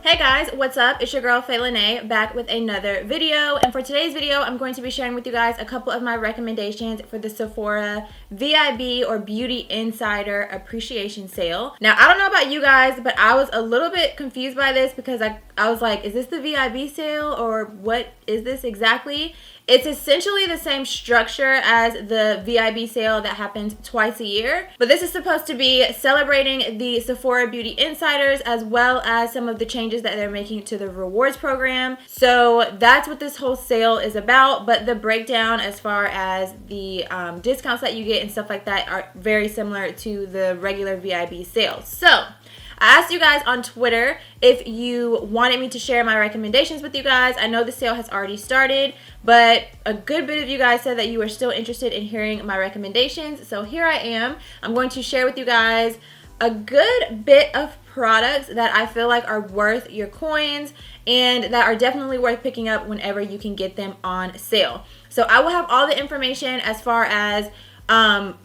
Hey guys, what's up? It's your girl Fayy Lenee back with another video, and for today's video I'm going to be sharing with you guys a couple of my recommendations for the Sephora VIB or Beauty Insider Appreciation Sale. Now I don't know about you guys, but I was a little bit confused by this because I was like, is this the VIB sale or what is this exactly? It's essentially the same structure as the VIB sale that happens twice a year, but this is supposed to be celebrating the Sephora Beauty Insiders as well as some of the changes that they're making to the rewards program. So that's what this whole sale is about, but the breakdown as far as the discounts that you get and stuff like that are very similar to the regular VIB sale. So I asked you guys on Twitter if you wanted me to share my recommendations with you guys. I know the sale has already started, but a good bit of you guys said that you were still interested in hearing my recommendations. So here I am. I'm going to share with you guys a good bit of products that I feel like are worth your coins and that are definitely worth picking up whenever you can get them on sale. So I will have all the information as far as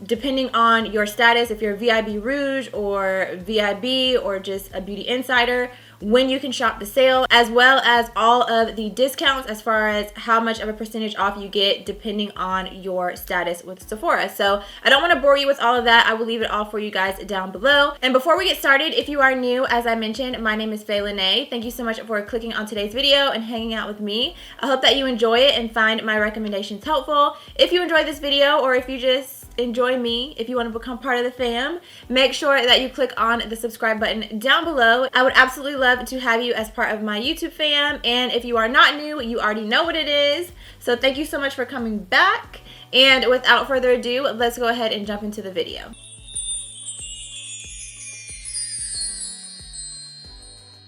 depending on your status, if you're VIB Rouge or VIB or just a beauty insider, when you can shop the sale, as well as all of the discounts as far as how much of a percentage off you get depending on your status with Sephora. So I don't want to bore you with all of that. I will leave it all for you guys down below. And before we get started, if you are new, as I mentioned, my name is Fayy Lenee. Thank you so much for clicking on today's video and hanging out with me. I hope that you enjoy it and find my recommendations helpful. If you enjoyed this video, or if you just enjoy me, if you want to become part of the fam, make sure that you click on the subscribe button down below. I would absolutely love to have you as part of my YouTube fam, and if you are not new, you already know what it is. So thank you so much for coming back, and without further ado, let's go ahead and jump into the video.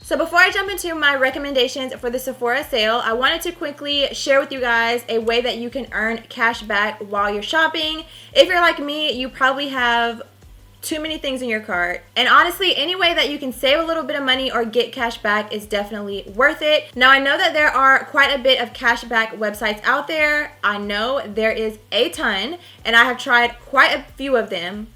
So before I jump into my recommendations for the Sephora sale, I wanted to quickly share with you guys a way that you can earn cash back while you're shopping. If you're like me, you probably have too many things in your cart, and honestly, any way that you can save a little bit of money or get cash back is definitely worth it. Now I know that there are quite a bit of cash back websites out there. I know there is a ton, and I have tried quite a few of them,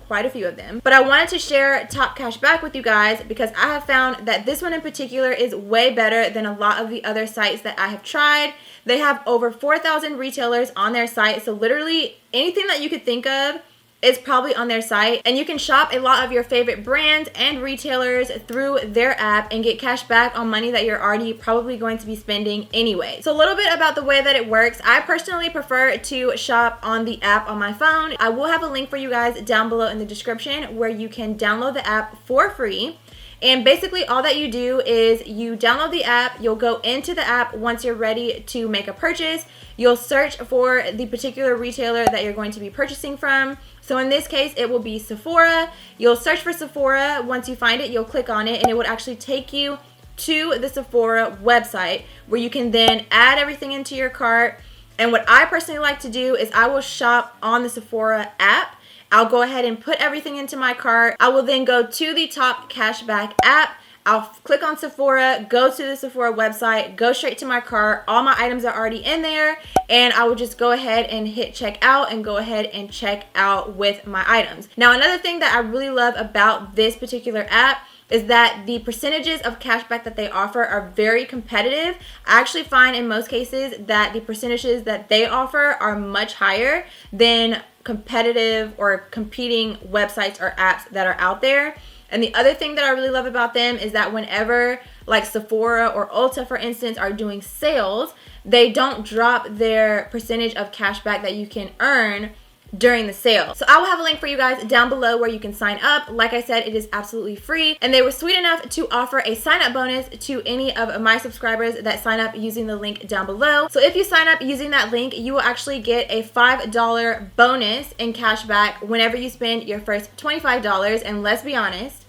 but I wanted to share TOPCASHBACK with you guys because I have found that this one in particular is way better than a lot of the other sites that I have tried. They have over 4,000 retailers on their site, so literally anything that you could think of is probably on their site, and you can shop a lot of your favorite brands and retailers through their app and get cash back on money that you're already probably going to be spending anyway. So a little bit about the way that it works. I personally prefer to shop on the app on my phone. I will have a link for you guys down below in the description where you can download the app for free. And basically all that you do is you download the app, you'll go into the app once you're ready to make a purchase. You'll search for the particular retailer that you're going to be purchasing from. So in this case, it will be Sephora. You'll search for Sephora. Once you find it, you'll click on it and it would actually take you to the Sephora website where you can then add everything into your cart. And what I personally like to do is I will shop on the Sephora app. I'll go ahead and put everything into my cart. I will then go to the TOPCASHBACK app. I'll click on Sephora, go to the Sephora website, go straight to my cart. All my items are already in there, and I will just go ahead and hit checkout and go ahead and check out with my items. Now, another thing that I really love about this particular app is that the percentages of cashback that they offer are very competitive. I actually find in most cases that the percentages that they offer are much higher than competitive or competing websites or apps that are out there. And the other thing that I really love about them is that whenever like Sephora or Ulta, for instance, are doing sales, they don't drop their percentage of cashback that you can earn during the sale. So I will have a link for you guys down below where you can sign up. Like I said, it is absolutely free, and they were sweet enough to offer a sign up bonus to any of my subscribers that sign up using the link down below. So if you sign up using that link, you will actually get a $5 bonus in cash back whenever you spend your first $25. And let's be honest,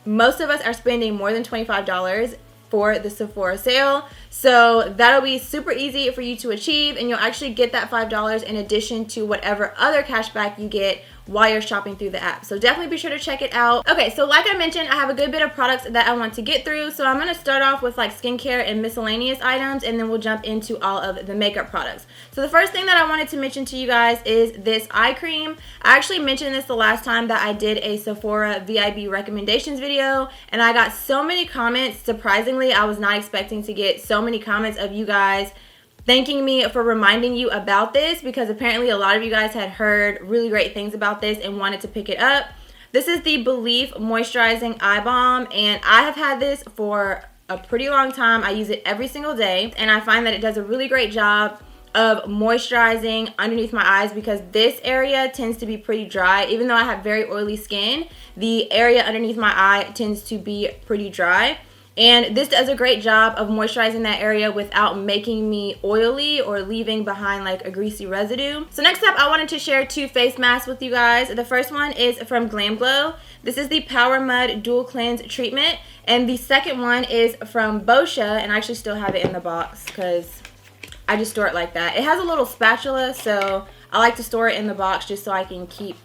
most of us are spending more than $25 for the Sephora sale, so that'll be super easy for you to achieve, and you'll actually get that $5 in addition to whatever other cashback you get while you're shopping through the app. So definitely be sure to check it out. Okay, so like I mentioned, I have a good bit of products that I want to get through. So I'm going to start off with like skincare and miscellaneous items, and then we'll jump into all of the makeup products. So the first thing that I wanted to mention to you guys is this eye cream. I actually mentioned this the last time that I did a Sephora VIB recommendations video, and I got so many comments. Surprisingly, I was not expecting to get so many comments of you guys thanking me for reminding you about this, because apparently a lot of you guys had heard really great things about this and wanted to pick it up. This is the Belief Moisturizing Eye Balm, and I have had this for a pretty long time. I use it every single day, and I find that it does a really great job of moisturizing underneath my eyes, because this area tends to be pretty dry. Even though I have very oily skin, the area underneath my eye tends to be pretty dry. And this does a great job of moisturizing that area without making me oily or leaving behind like a greasy residue. So next up, I wanted to share two face masks with you guys. The first one is from Glam Glow. This is the Power Mud Dual Cleanse Treatment. And the second one is from Boscia, and I actually still have it in the box because I just store it like that. It has a little spatula, so I like to store it in the box just so I can keep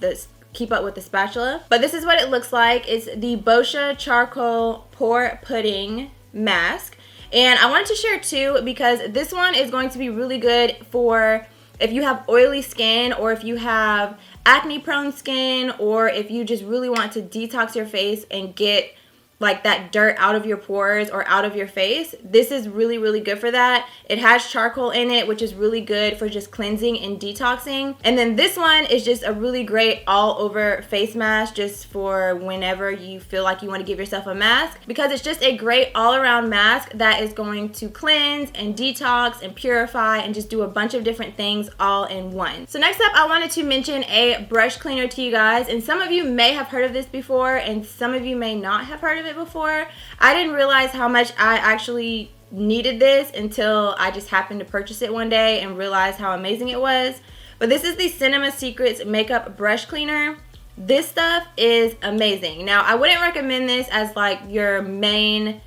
up with the spatula. But this is what it looks like. It's the Boscia Charcoal Pore Pudding Mask. And I wanted to share two because this one is going to be really good for if you have oily skin, or if you have acne prone skin, or if you just really want to detox your face and get like that dirt out of your pores or out of your face. This is really, really good for that. It has charcoal in it, which is really good for just cleansing and detoxing. And then this one is just a really great all over face mask, just for whenever you feel like you want to give yourself a mask, because it's just a great all around mask that is going to cleanse and detox and purify and just do a bunch of different things all in one. So next up, I wanted to mention a brush cleaner to you guys, and some of you may have heard of this before and some of you may not have heard of it before. I didn't realize how much I actually needed this until I just happened to purchase it one day and realized how amazing it was. But this is the Cinema Secrets Makeup Brush Cleaner. This stuff is amazing. Now, I wouldn't recommend this as like your main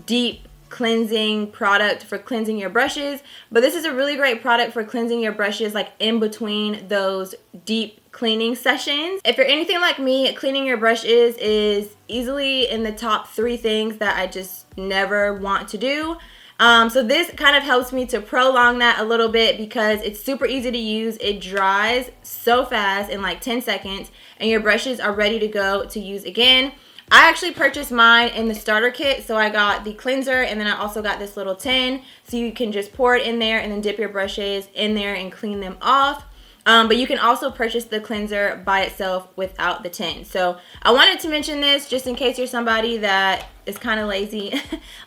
deep cleansing product for cleansing your brushes, but this is a really great product for cleansing your brushes like in between those deep cleaning sessions. If you're anything like me, cleaning your brushes is easily in the top 3 things that I just never want to do. So this kind of helps me to prolong that a little bit, because it's super easy to use. It dries so fast in like 10 seconds and your brushes are ready to go to use again. I actually purchased mine in the starter kit, so I got the cleanser and then I also got this little tin, so you can just pour it in there and then dip your brushes in there and clean them off. But you can also purchase the cleanser by itself without the tin. So I wanted to mention this just in case you're somebody that is kind of lazy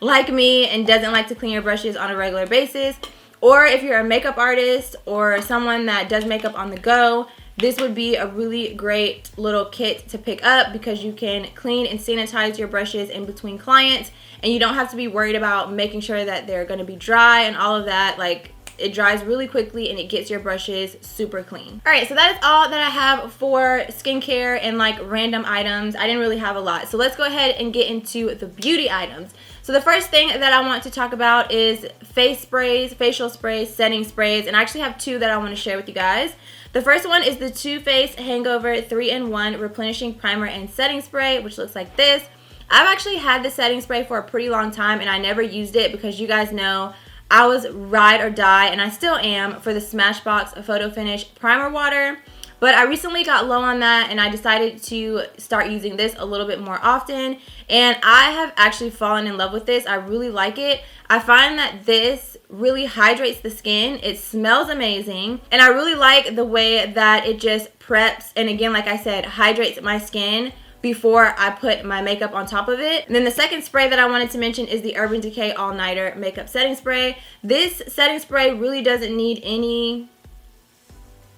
like me and doesn't like to clean your brushes on a regular basis. Or if you're a makeup artist or someone that does makeup on the go, this would be a really great little kit to pick up, because you can clean and sanitize your brushes in between clients and you don't have to be worried about making sure that they're going to be dry and all of that. Like, it dries really quickly and it gets your brushes super clean. Alright, so that is all that I have for skincare and like random items. I didn't really have a lot. So let's go ahead and get into the beauty items. So the first thing that I want to talk about is face sprays, facial sprays, setting sprays, and I actually have two that I want to share with you guys. The first one is the Too Faced Hangover 3-in-1 Replenishing Primer and Setting Spray, which looks like this. I've actually had this setting spray for a pretty long time and I never used it because you guys know I was ride or die, and I still am, for the Smashbox Photo Finish Primer Water. But I recently got low on that and I decided to start using this a little bit more often. And I have actually fallen in love with this. I really like it. I find that this really hydrates the skin. It smells amazing. And I really like the way that it just preps and, again, like I said, hydrates my skin before I put my makeup on top of it. And then the second spray that I wanted to mention is the Urban Decay All Nighter Makeup Setting Spray. This setting spray really doesn't need any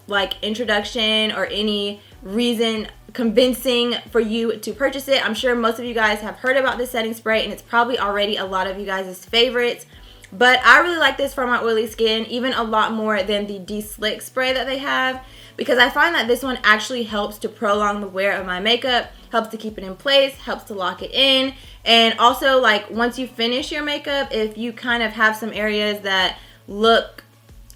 like introduction or any reason convincing for you to purchase it. I'm sure most of you guys have heard about this setting spray and it's probably already a lot of you guys' favorites. But I really like this for my oily skin, even a lot more than the De-Slick spray that they have, because I find that this one actually helps to prolong the wear of my makeup, helps to keep it in place, helps to lock it in, and also like once you finish your makeup, if you kind of have some areas that look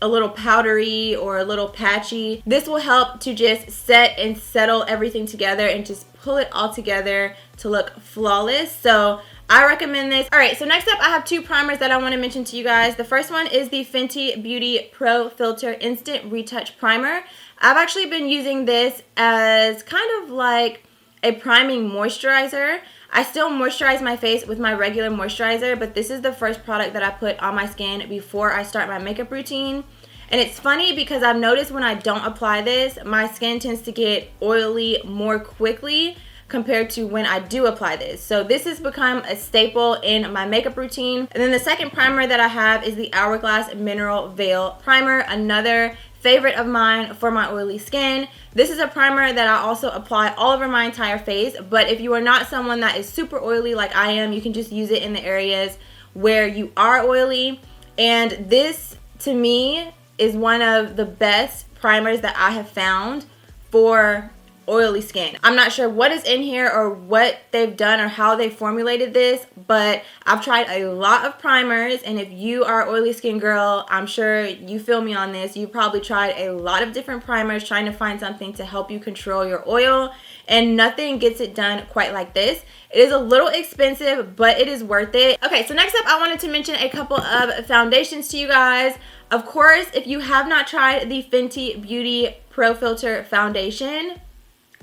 a little powdery or a little patchy. This will help to just set and settle everything together and just pull it all together to look flawless. So I recommend this. Alright, so next up I have two primers that I want to mention to you guys. The first one is the Fenty Beauty Pro Filter Instant Retouch Primer. I've actually been using this as kind of like a priming moisturizer. I still moisturize my face with my regular moisturizer, but this is the first product that I put on my skin before I start my makeup routine. And it's funny because I've noticed when I don't apply this, my skin tends to get oily more quickly compared to when I do apply this. So this has become a staple in my makeup routine. And then the second primer that I have is the Hourglass Mineral Veil Primer, another favorite of mine for my oily skin. This is a primer that I also apply all over my entire face, but if you are not someone that is super oily like I am, you can just use it in the areas where you are oily. And this, to me, is one of the best primers that I have found for oily skin. I'm not sure what is in here or what they've done or how they formulated this, but I've tried a lot of primers, and if you are an oily skin girl, I'm sure you feel me on this. You probably tried a lot of different primers trying to find something to help you control your oil, and nothing gets it done quite like this. It is a little expensive, but it is worth it. Okay, so next up I wanted to mention a couple of foundations to you guys. Of course, if you have not tried the Fenty Beauty Pro Filter Foundation,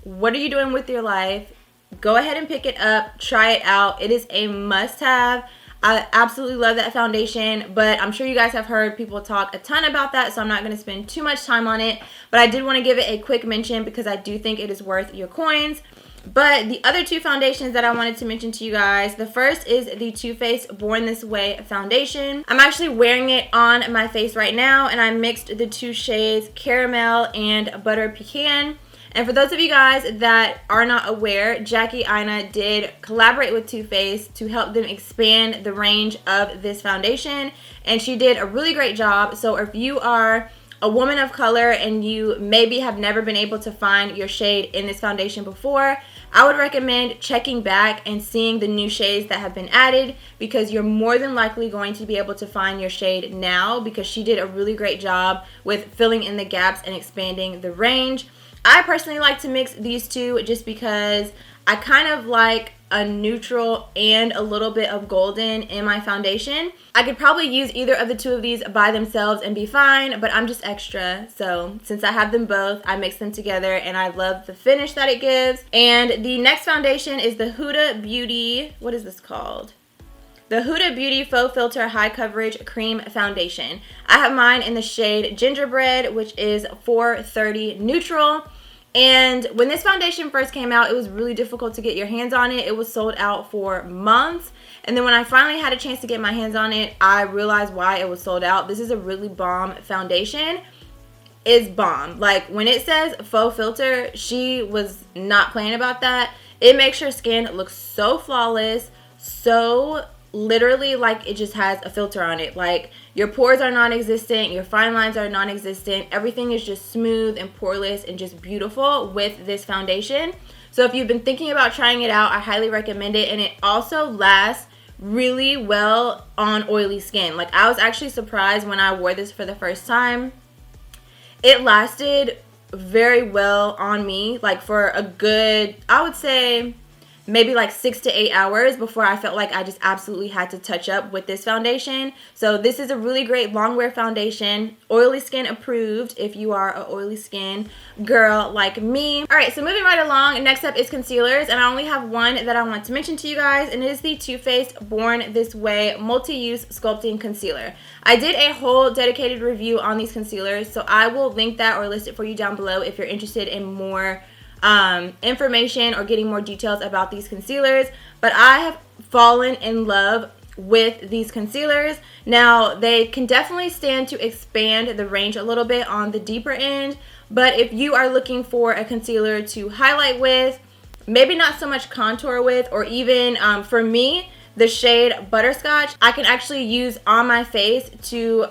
what are you doing with your life? Go ahead and pick it up, try it out. It is a must-have. I absolutely love that foundation, but I'm sure you guys have heard people talk a ton about that, so I'm not going to spend too much time on it. But I did want to give it a quick mention because I do think it is worth your coins. But the other two foundations that I wanted to mention to you guys, the first is the Too Faced Born This Way foundation. I'm actually wearing it on my face right now, and I mixed the two shades Caramel and Butter Pecan. And for those of you guys that are not aware, Jackie Aina did collaborate with Too Faced to help them expand the range of this foundation, and she did a really great job. So if you are a woman of color and you maybe have never been able to find your shade in this foundation before, I would recommend checking back and seeing the new shades that have been added, because you're more than likely going to be able to find your shade now, because she did a really great job with filling in the gaps and expanding the range. I personally like to mix these two just because I kind of like a neutral and a little bit of golden in my foundation. I could probably use either of the two of these by themselves and be fine, but I'm just extra. So since I have them both, I mix them together and I love the finish that it gives. And the next foundation is the Huda Beauty, what is this called? The Huda Beauty Faux Filter High Coverage Cream Foundation. I have mine in the shade Gingerbread, which is 430 Neutral. And when this foundation first came out, it was really difficult to get your hands on it. It was sold out for months. And then when I finally had a chance to get my hands on it, I realized why it was sold out. This is a really bomb foundation. It's bomb. Like, when it says faux filter, she was not playing about that. It makes your skin look so flawless, so literally like it just has a filter on it. Like, your pores are non-existent, your fine lines are non-existent, everything is just smooth and poreless and just beautiful with this foundation. So if you've been thinking about trying it out, I highly recommend it. And it also lasts really well on oily skin. Like, I was actually surprised when I wore this for the first time. It lasted very well on me, like for a good, I would say, maybe like 6 to 8 hours before I felt like I just absolutely had to touch up with this foundation. So this is a really great long wear foundation, oily skin approved if you are an oily skin girl like me. Alright, so moving right along, next up is concealers, and I only have one that I want to mention to you guys, and it is the Too Faced Born This Way Multi-Use Sculpting Concealer. I did a whole dedicated review on these concealers, so I will link that or list it for you down below if you're interested in more information or getting more details about these concealers. But I have fallen in love with these concealers. Now, they can definitely stand to expand the range a little bit on the deeper end, but if you are looking for a concealer to highlight with, maybe not so much contour with, or even for me, the shade Butterscotch, I can actually use on my face to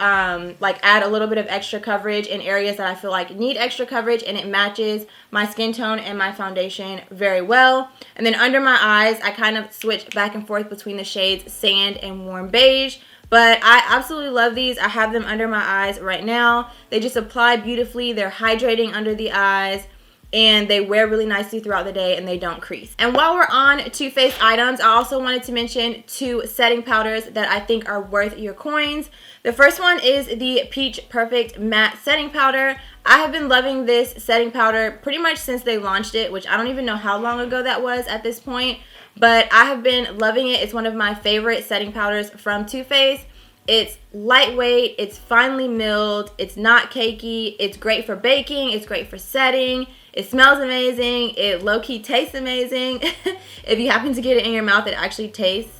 like add a little bit of extra coverage in areas that I feel like need extra coverage, and it matches my skin tone and my foundation very well. And then under my eyes, I kind of switch back and forth between the shades Sand and Warm Beige. But I absolutely love these. I have them under my eyes right now. They just apply beautifully. They're hydrating under the eyes, and they wear really nicely throughout the day, and they don't crease. And while we're on Too Faced items, I also wanted to mention 2 setting powders that I think are worth your coins. The first one is the Peach Perfect Matte Setting Powder. I have been loving this setting powder pretty much since they launched it, which I don't even know how long ago that was at this point, but I have been loving it. It's one of my favorite setting powders from Too Faced. It's lightweight, it's finely milled, it's not cakey, it's great for baking, it's great for setting, it smells amazing, it low-key tastes amazing. If you happen to get it in your mouth, it actually tastes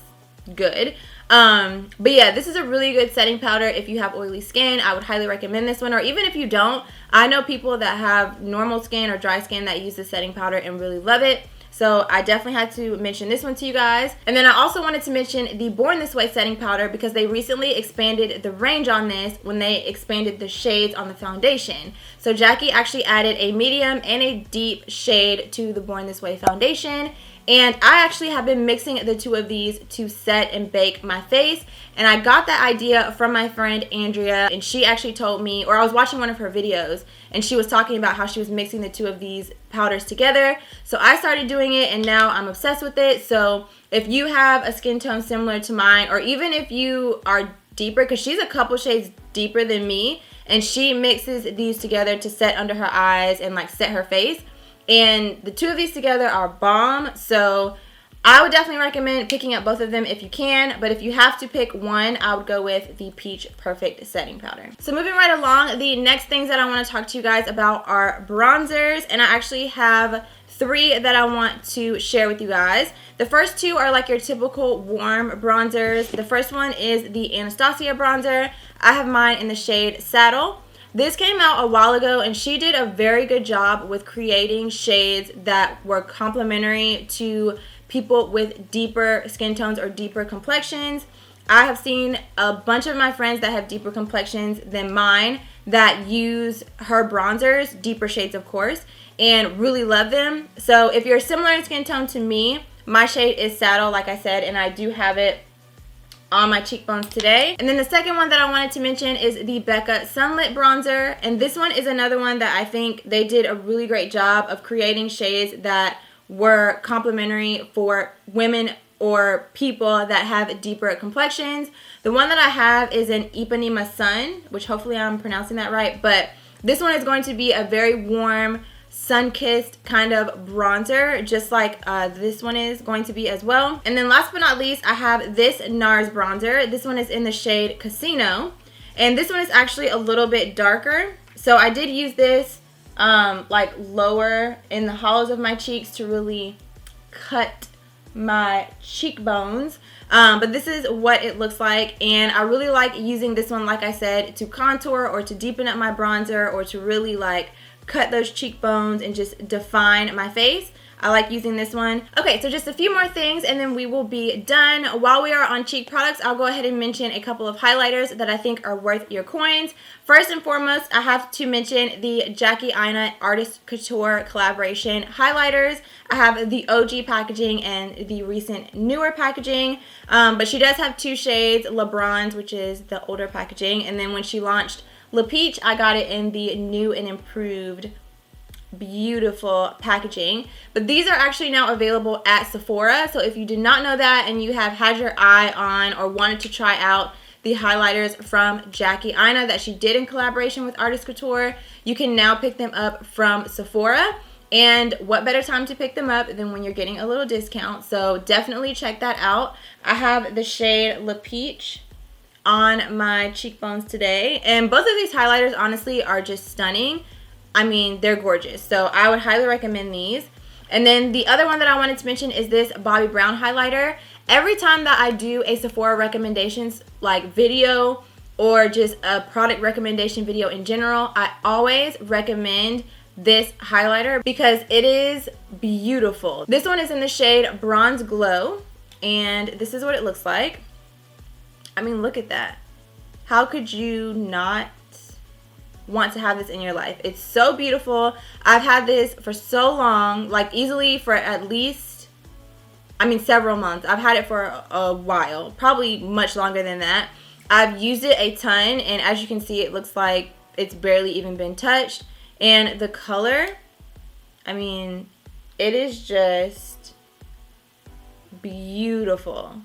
good. But yeah, this is a really good setting powder if you have oily skin. I would highly recommend this one, or even if you don't. I know people that have normal skin or dry skin that use the setting powder and really love it. So I definitely had to mention this one to you guys. And then I also wanted to mention the Born This Way setting powder because they recently expanded the range on this when they expanded the shades on the foundation. So Jackie actually added a medium and a deep shade to the Born This Way foundation. And I actually have been mixing the 2 of these to set and bake my face. And I got that idea from my friend Andrea, and she actually told me, or I was watching one of her videos, and she was talking about how she was mixing the 2 of these powders together. So I started doing it, and now I'm obsessed with it. So if you have a skin tone similar to mine, or even if you are deeper, because she's a couple shades deeper than me, and she mixes these together to set under her eyes and like set her face. And the 2 of these together are bomb. So I would definitely recommend picking up both of them if you can. But if you have to pick one, I would go with the Peach Perfect Setting Powder. So moving right along, the next things that I want to talk to you guys about are bronzers. And I actually have 3 that I want to share with you guys. The first 2 are like your typical warm bronzers. The first one is the Anastasia bronzer. I have mine in the shade Saddle. This came out a while ago, and she did a very good job with creating shades that were complementary to people with deeper skin tones or deeper complexions. I have seen a bunch of my friends that have deeper complexions than mine that use her bronzers, deeper shades of course, and really love them. So if you're similar in skin tone to me, my shade is Saddle, like I said, and I do have it on my cheekbones today. And then the second one that I wanted to mention is the Becca Sunlit Bronzer. And this one is another one that I think they did a really great job of creating shades that were complementary for women or people that have deeper complexions. The one that I have is an Ipanema Sun, which hopefully I'm pronouncing that right. But this one is going to be a very warm, sun-kissed kind of bronzer, just like this one is going to be as well. And then last but not least, I have this NARS bronzer. This one is in the shade Casino, and this one is actually a little bit darker. So I did use this like lower in the hollows of my cheeks to really cut my cheekbones. But this is what it looks like, and I really like using this one, like I said, to contour or to deepen up my bronzer or to really like cut those cheekbones and just define my face. I like using this one. Okay, so just a few more things and then we will be done. While we are on cheek products, I'll go ahead and mention a couple of highlighters that I think are worth your coins. First and foremost, I have to mention the Jackie Aina Artist Couture collaboration highlighters. I have the OG packaging and the recent newer packaging, but she does have 2 shades, Le Bronze, which is the older packaging, and then when she launched Le Peach, I got it in the new and improved beautiful packaging. But these are actually now available at Sephora, so if you did not know that and you have had your eye on or wanted to try out the highlighters from Jackie Aina that she did in collaboration with Artist Couture, you can now pick them up from Sephora. And what better time to pick them up than when you're getting a little discount, so definitely check that out. I have the shade Le Peach on my cheekbones today, and both of these highlighters honestly are just stunning. I mean, they're gorgeous, so I would highly recommend these. And then the other one that I wanted to mention is this Bobbi Brown highlighter. Every time that I do a Sephora recommendations like video or just a product recommendation video in general, I always recommend this highlighter because it is beautiful. This one is in the shade Bronze Glow. and this is what it looks like. I mean, look at that. How could you not want to have this in your life? It's so beautiful. I've had this for so long, like easily for at least, I mean, several months. I've had it for a while, probably much longer than that. I've used it a ton, and as you can see, it looks like it's barely even been touched. And the color, I mean, it is just beautiful.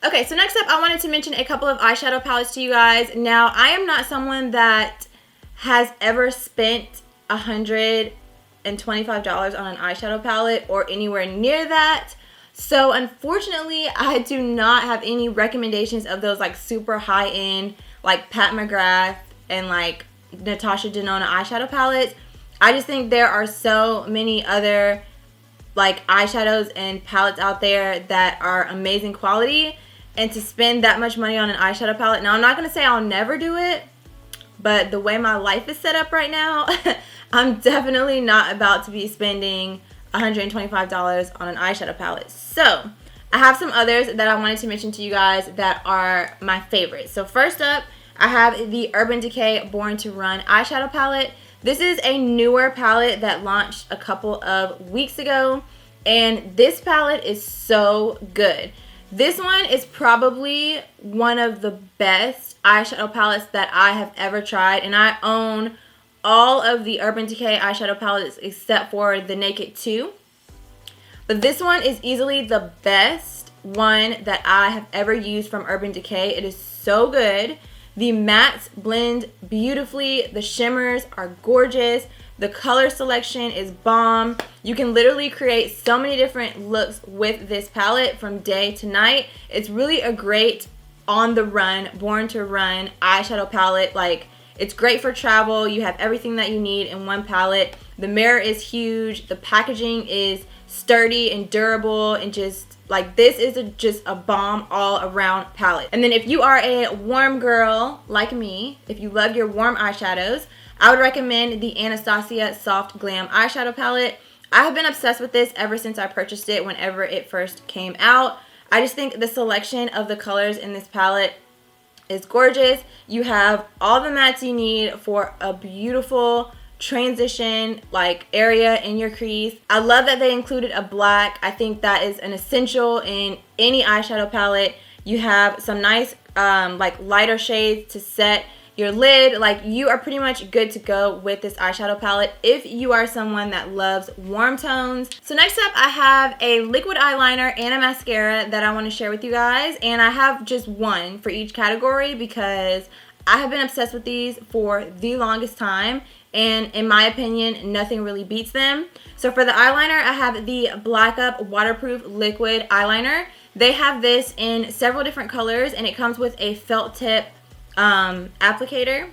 Okay, so next up, I wanted to mention a couple of eyeshadow palettes to you guys. Now, I am not someone that has ever spent $125 on an eyeshadow palette or anywhere near that. So unfortunately, I do not have any recommendations of those like super high-end, like Pat McGrath and like Natasha Denona eyeshadow palettes. I just think there are so many other like eyeshadows and palettes out there that are amazing quality, and to spend that much money on an eyeshadow palette, now I'm not going to say I'll never do it, but the way my life is set up right now, I'm definitely not about to be spending $125 on an eyeshadow palette. So I have some others that I wanted to mention to you guys that are my favorites. So first up, I have the Urban Decay Born to Run eyeshadow palette. This is a newer palette that launched a couple of weeks ago, and this palette is so good. This one is probably one of the best eyeshadow palettes that I have ever tried, and I own all of the Urban Decay eyeshadow palettes except for the Naked 2. But this one is easily the best one that I have ever used from Urban Decay. It is so good. The mattes blend beautifully. The shimmers are gorgeous. The color selection is bomb. You can literally create so many different looks with this palette from day to night. It's really a great on the run, born to run eyeshadow palette. Like, it's great for travel. You have everything that you need in one palette. The mirror is huge. The packaging is sturdy and durable, and just like, this is just a bomb all around palette. And then if you are a warm girl like me, if you love your warm eyeshadows, I would recommend the Anastasia Soft Glam eyeshadow palette. I have been obsessed with this ever since I purchased it whenever it first came out. I just think the selection of the colors in this palette is gorgeous. You have all the mattes you need for a beautiful transition like area in your crease. I love that they included a black. I think that is an essential in any eyeshadow palette. You have some nice like lighter shades to set your lid. Like, you are pretty much good to go with this eyeshadow palette if you are someone that loves warm tones. So next up, I have a liquid eyeliner and a mascara that I want to share with you guys, and I have just one for each category because I have been obsessed with these for the longest time, and in my opinion, nothing really beats them. So for the eyeliner, I have the Black Up Waterproof Liquid Eyeliner. They have this in several different colors, and it comes with a felt tip applicator.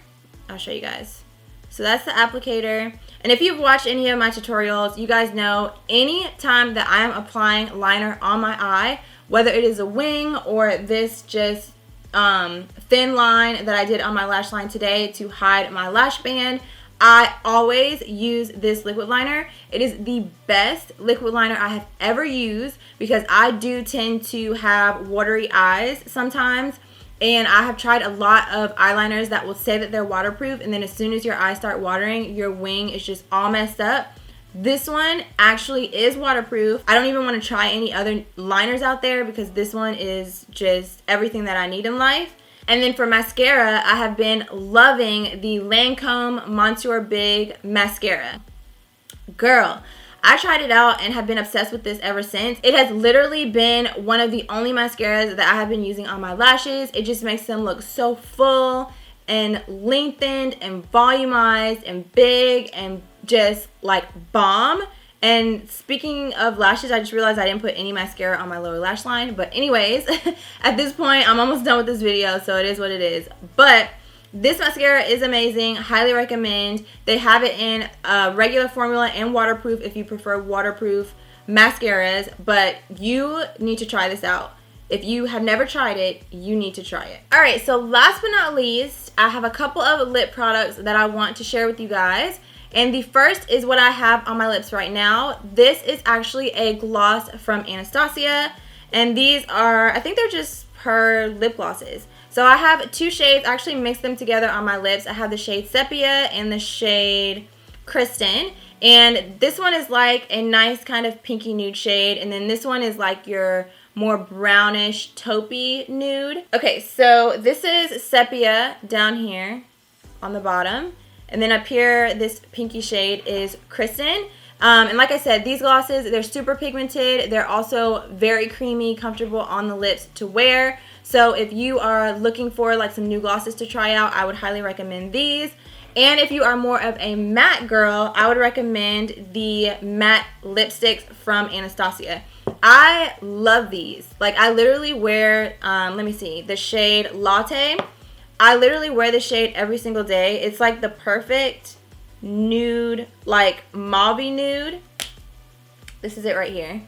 I'll show you guys. So that's the applicator, and if you've watched any of my tutorials, you guys know any time that I am applying liner on my eye, whether it is a wing or this just thin line that I did on my lash line today to hide my lash band, I always use this liquid liner. It is the best liquid liner I have ever used because I do tend to have watery eyes sometimes, and I have tried a lot of eyeliners that will say that they're waterproof, and then as soon as your eyes start watering, your wing is just all messed up. This one actually is waterproof. I don't even want to try any other liners out there because this one is just everything that I need in life. And then for mascara, I have been loving the Lancome Monsieur Big Mascara. Girl, I tried it out and have been obsessed with this ever since. It has literally been one of the only mascaras that I have been using on my lashes. It just makes them look so full and lengthened and volumized and big and just like bomb. And speaking of lashes, I just realized I didn't put any mascara on my lower lash line. But anyways, at this point, I'm almost done with this video, so it is what it is. But this mascara is amazing. Highly recommend. They have it in regular formula and waterproof if you prefer waterproof mascaras. But you need to try this out. If you have never tried it, you need to try it. Alright, so last but not least, I have a couple of lip products that I want to share with you guys. And the first is what I have on my lips right now. This is actually a gloss from Anastasia, And these are, I think they're just per lip glosses. So I have two shades. I actually mixed them together on my lips. I have the shade Sepia and the shade Kristen. And this one is like a nice kind of pinky nude shade. And then this one is like your more brownish taupey nude. Okay, so this is Sepia down here on the bottom. And then up here, this pinky shade is Kristen. And like I said, these glosses, they're super pigmented. They're also very creamy, comfortable on the lips to wear. So if you are looking for like some new glosses to try out, I would highly recommend these. And if you are more of a matte girl, I would recommend the matte lipsticks from Anastasia. I love these. Like, I literally wear, let me see, the shade Latte. I literally wear this shade every single day. It's like the perfect nude, like mauve-y nude. This is it right here.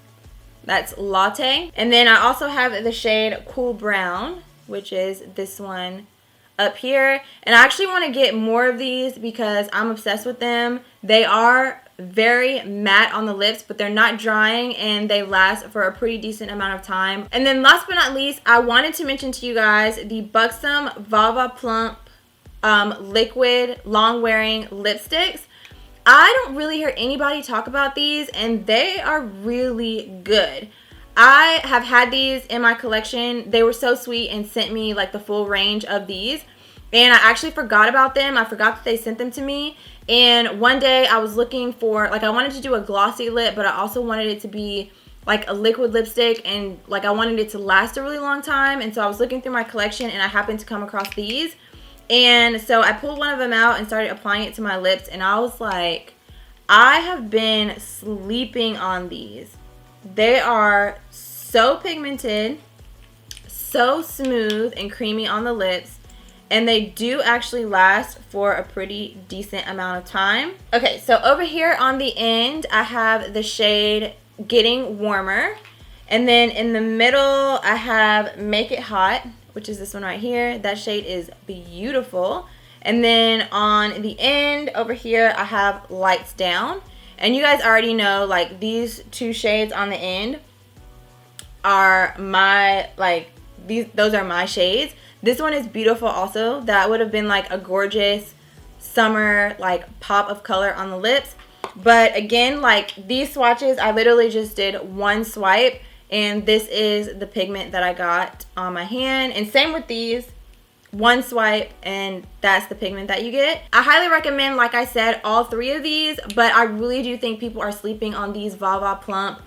That's Latte. And then I also have the shade Cool Brown, which is this one up here. And I actually want to get more of these because I'm obsessed with them. They are very matte on the lips, but they're not drying and they last for a pretty decent amount of time. And then last but not least, I wanted to mention to you guys the Buxom Vava Plump liquid long wearing lipsticks. I don't really hear anybody talk about these, and they are really good. I have had these in my collection. They were so sweet and sent me like the full range of these, and I actually forgot about them. I forgot that they sent them to me. And one day I was looking for, like, I wanted to do a glossy lip, but I also wanted it to be like a liquid lipstick, and like I wanted it to last a really long time. And so I was looking through my collection and I happened to come across these. And so I pulled one of them out and started applying it to my lips, and I was like, I have been sleeping on these. They are so pigmented, so smooth and creamy on the lips, and they do actually last for a pretty decent amount of time. Okay, so over here on the end, I have the shade Getting Warmer. And then in the middle, I have Make It Hot, which is this one right here. That shade is beautiful. And then on the end over here, I have Lights Down. And you guys already know, like, these two shades on the end are my, like, those are my shades. This one is beautiful also. That would have been like a gorgeous summer, like, pop of color on the lips. But again, like, these swatches, I literally just did one swipe, and this is the pigment that I got on my hand. And same with these, one swipe, and that's the pigment that you get. I highly recommend, like I said, all three of these, but I really do think people are sleeping on these Vava Plump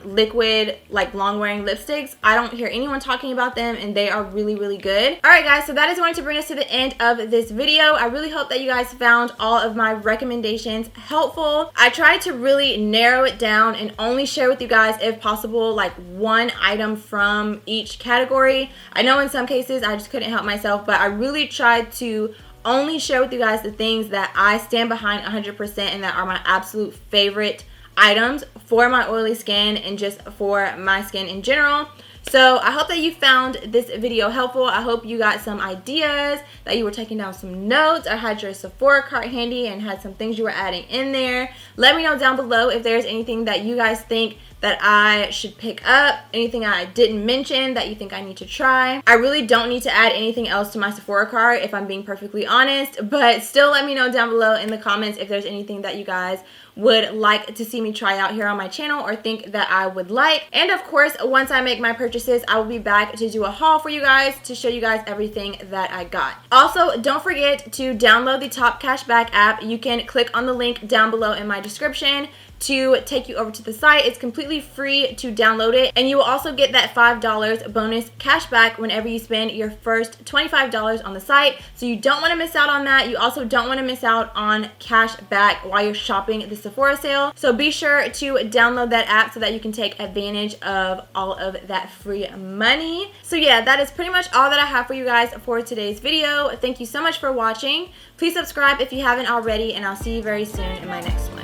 liquid, like, long wearing lipsticks. I don't hear anyone talking about them, and they are really, really good. All right, guys, so that is going to bring us to the end of this video. I really hope that you guys found all of my recommendations helpful. I tried to really narrow it down and only share with you guys, if possible, like one item from each category. I know in some cases I just couldn't help myself, but I really tried to only share with you guys the things that I stand behind 100% and that are my absolute favorite items for my oily skin and just for my skin in general. So I hope that you found this video helpful. I hope you got some ideas, that you were taking down some notes, or had your Sephora cart handy and had some things you were adding in there. Let me know down below if there's anything that you guys think that I should pick up, anything I didn't mention that you think I need to try. I really don't need to add anything else to my Sephora cart, if I'm being perfectly honest, but still let me know down below in the comments if there's anything that you guys would like to see me try out here on my channel or think that I would like. And of course, once I make my purchases, I will be back to do a haul for you guys to show you guys everything that I got. Also, don't forget to download the TOPCASHBACK app. You can click on the link down below in my description to take you over to the site. It's completely free to download it, and you will also get that $5 bonus cash back whenever you spend your first $25 on the site. So you don't want to miss out on that. You also don't want to miss out on cash back while you're shopping the Sephora sale. So be sure to download that app so that you can take advantage of all of that free money. So yeah, that is pretty much all that I have for you guys for today's video. Thank you so much for watching. Please subscribe if you haven't already, and I'll see you very soon in my next one.